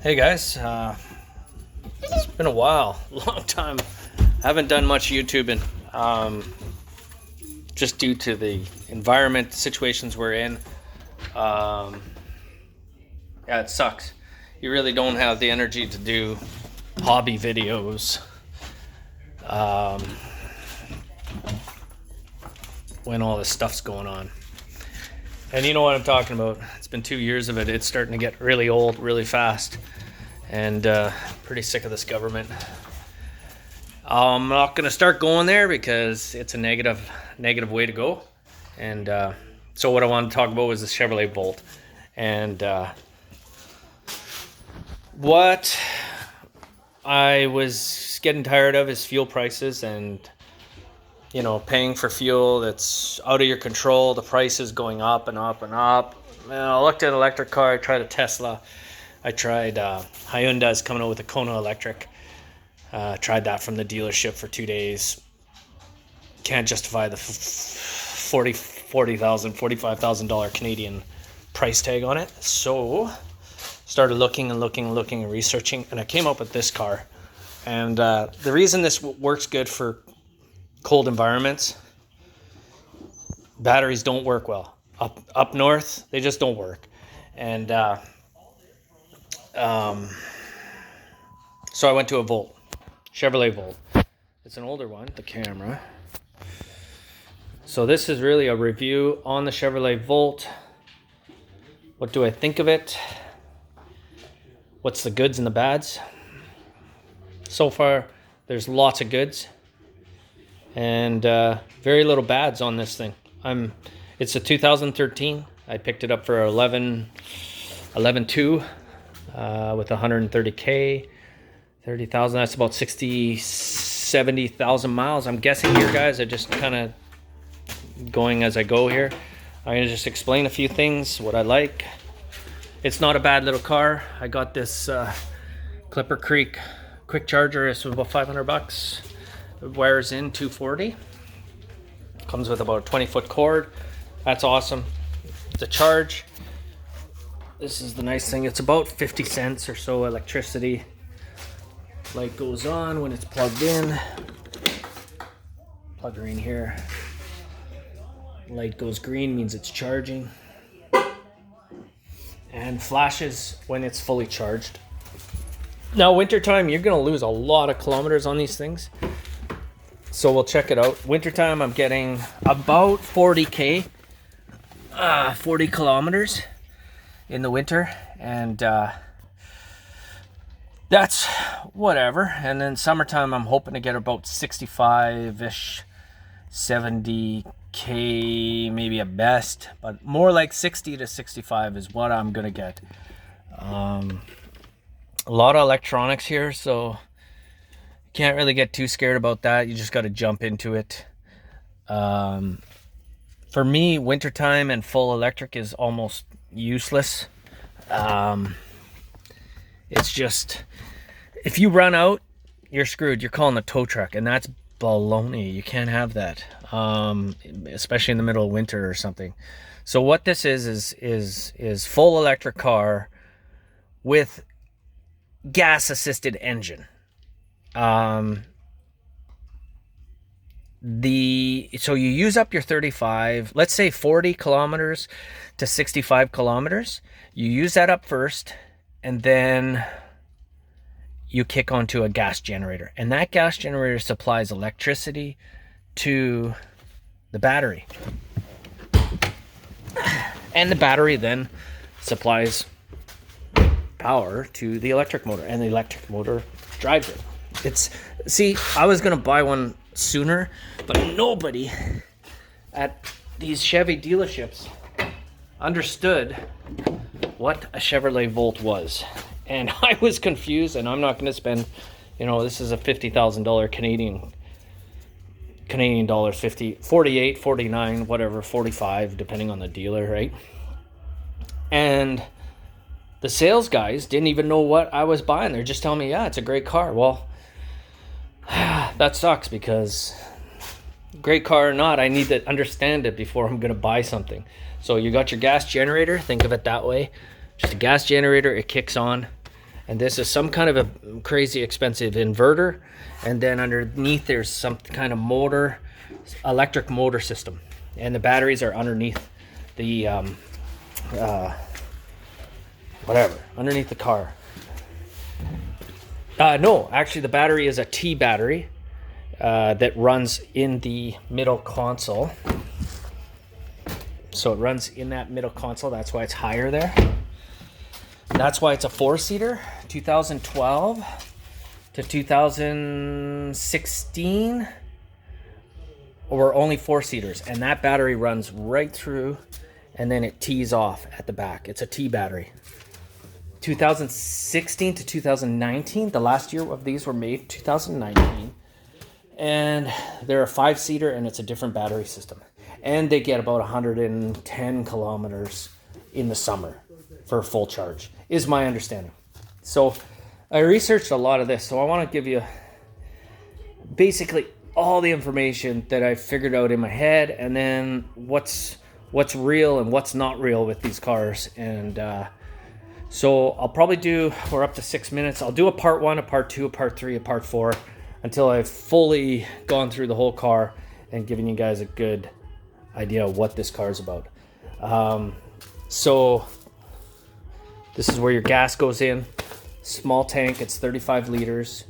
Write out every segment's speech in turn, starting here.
Hey guys, it's been a while, long time. I haven't done much YouTubing, just due to the environment situations we're in. Um, yeah, it sucks. You really don't have the energy to do hobby videos um, when all this stuff's going on. And you know what I'm talking about. It's been 2 years of it. It's starting to get really old really fast. And pretty sick of this government. I'm not going to start going there because it's a negative way to go. And so what I wanted to talk about was the Chevrolet Volt. And what I was getting tired of is fuel prices and, you know, paying for fuel that's out of your control. The price is going up and up and up. And I looked at an electric car. I tried a Tesla. I tried Hyundai's coming out with a Kona electric. Tried that from the dealership for 2 days. Can't justify the $45,000 Canadian price tag on it. So started looking and researching, and I came up with this car. And the reason this works good for cold environments, batteries don't work well. Up north, they just don't work. And so I went to a Volt, Chevrolet Volt. It's an older one, the camera. So this is really a review on the Chevrolet Volt. What do I think of it? What's the goods and the bads? So far, there's lots of goods and very little bads on this thing. It's a 2013. I picked it up for 11.2 with 130K, 30,000. That's about 70,000 miles. I'm guessing here, guys. I just kind of going as I go here. I'm gonna just explain a few things, what I like. It's not a bad little car. I got this Clipper Creek quick charger. It's about $500. It wires in 240. Comes with about a 20-foot cord. That's awesome. The charge. This is the nice thing. It's about 50 cents or so electricity. Light goes on when it's plugged in. Plug her in here. Light goes green, means it's charging. And flashes when it's fully charged. Now, wintertime, you're going to lose a lot of kilometers on these things. So we'll check it out. Wintertime, I'm getting about 40K, 40 kilometers in the winter. And that's whatever. And then summertime, I'm hoping to get about 65-ish, 70K, maybe at best. But more like 60 to 65 is what I'm going to get. A lot of electronics here, so can't really get too scared about that. You just got to jump into it. For me, wintertime and full electric is almost useless. It's just, if you run out, you're screwed. You're calling a tow truck, and that's baloney. You can't have that, especially in the middle of winter or something. So what this is full electric car with gas-assisted engine. So you use up your 35, let's say 40 kilometers to 65 kilometers. You use that up first, and then you kick onto a gas generator. And that gas generator supplies electricity to the battery. And the battery then supplies power to the electric motor, and the electric motor drives it. See, I was gonna buy one sooner, but nobody at these Chevy dealerships understood what a Chevrolet Volt was, and I was confused. And I'm not gonna spend, this is a $50,000 Canadian dollar, 48, 49, whatever, 45, depending on the dealer, right? And the sales guys didn't even know what I was buying. They're just telling me, yeah, it's a great car. Well, that sucks, because great car or not, I need to understand it before I'm going to buy something. So you got your gas generator. Think of it that way. Just a gas generator. It kicks on. And this is some kind of a crazy expensive inverter. And then underneath there's some kind of motor, electric motor system. And the batteries are underneath the, underneath the car. No, actually the battery is a T battery that runs in the middle console. So it runs in that middle console. That's why it's higher there. That's why it's a 4-seater, 2012 to 2016. Or only 4-seaters. And that battery runs right through and then it tees off at the back. It's a T battery. 2016 to 2019, the last year of these were made, 2019. And they're a 5-seater and it's a different battery system. And they get about 110 kilometers in the summer for a full charge, is my understanding. So I researched a lot of this, so I want to give you basically all the information that I figured out in my head, and then what's real and what's not real with these cars. And so I'll probably do, we're up to 6 minutes. I'll do a part 1, a part 2, a part 3, a part 4 until I've fully gone through the whole car and given you guys a good idea of what this car is about. So this is where your gas goes in. Small tank, it's 35 liters.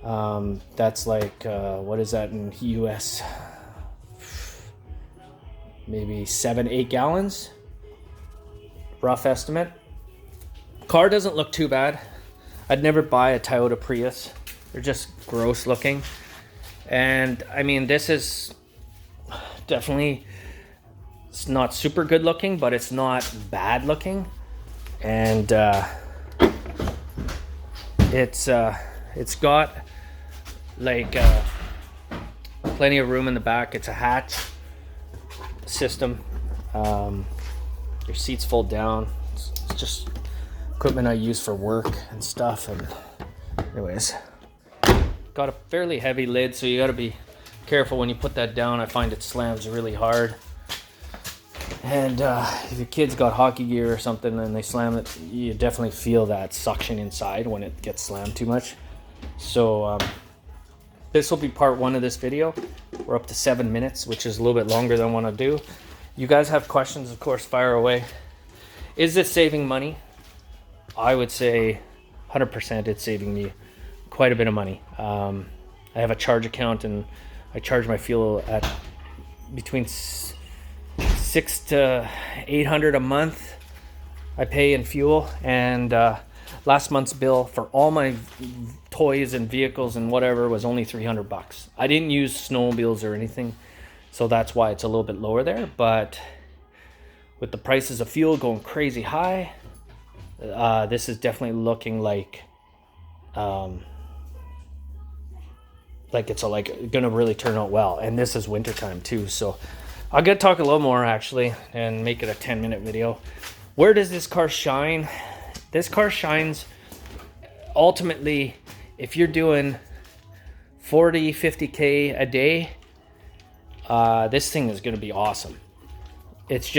That's like, what is that in US? Maybe 7-8 gallons. Rough estimate. Car doesn't look too bad. I'd never buy a Toyota Prius. They're just gross looking. And I mean, this is definitely, it's not super good looking, but it's not bad looking. And it's got like plenty of room in the back. It's a hatch system. Your seats fold down. It's just equipment I use for work and stuff. And anyways, got a fairly heavy lid, so you got to be careful when you put that down. I find it slams really hard. And if your kid's got hockey gear or something and they slam it, you definitely feel that suction inside when it gets slammed too much. So this will be part 1 of this video. We're up to 7 minutes, which is a little bit longer than I want to do. You guys have questions, of course, fire away. Is this saving money? I would say 100% it's saving me quite a bit of money. I have a charge account and I charge my fuel at between $600 to $800 a month I pay in fuel. And last month's bill for all my toys and vehicles and whatever was only $300. I didn't use snowmobiles or anything, so that's why it's a little bit lower there. But with the prices of fuel going crazy high, this is definitely looking like it's gonna really turn out well. And this is wintertime too, so I'm gonna talk a little more actually and make it a 10-minute video. Where does this car shine? This car shines ultimately if you're doing 40, 50K a day. This thing is gonna be awesome. It's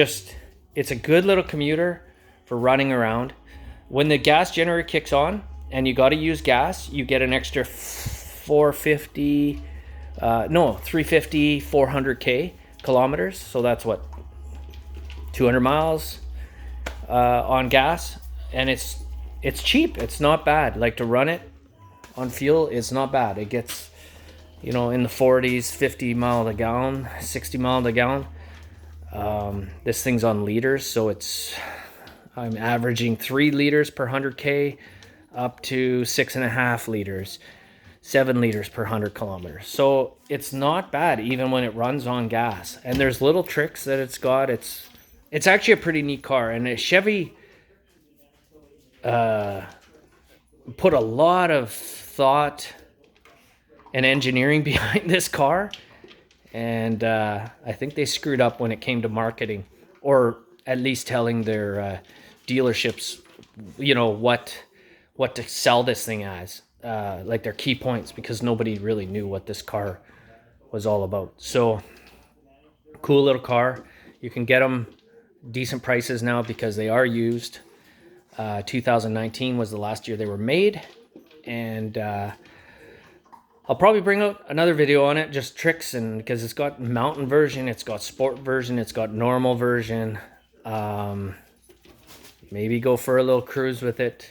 a good little commuter for running around. When the gas generator kicks on and you got to use gas, you get an extra 350, 400K kilometers. So that's what, 200 miles on gas. And it's cheap. It's not bad. Like, to run it on fuel, it's not bad. It gets, in the 40s, 50 mile a gallon, 60 mile a gallon. This thing's on liters, so I'm averaging 3 liters per 100K up to 6.5 liters, 7 liters per 100 kilometers. So it's not bad even when it runs on gas. And there's little tricks that it's got. It's actually a pretty neat car. And Chevy put a lot of thought and engineering behind this car. And I think they screwed up when it came to marketing, or at least telling their dealerships, what to sell this thing as, like their key points, because nobody really knew what this car was all about. So, cool little car. You can get them decent prices now because they are used. 2019 was the last year they were made, and I'll probably bring out another video on it, just tricks, and because it's got mountain version, it's got sport version, it's got normal version. Maybe go for a little cruise with it.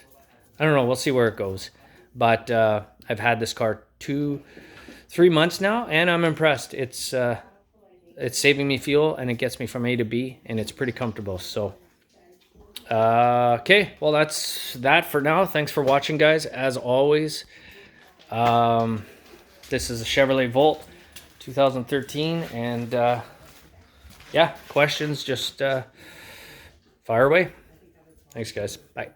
I don't know, we'll see where it goes. But I've had this car 2-3 months now, and I'm impressed. It's saving me fuel, and it gets me from A to B, and it's pretty comfortable. So okay, well, that's that for now. Thanks for watching, guys, as always. This is a Chevrolet Volt 2013, and yeah, questions, just fire away. Thanks, guys. Bye.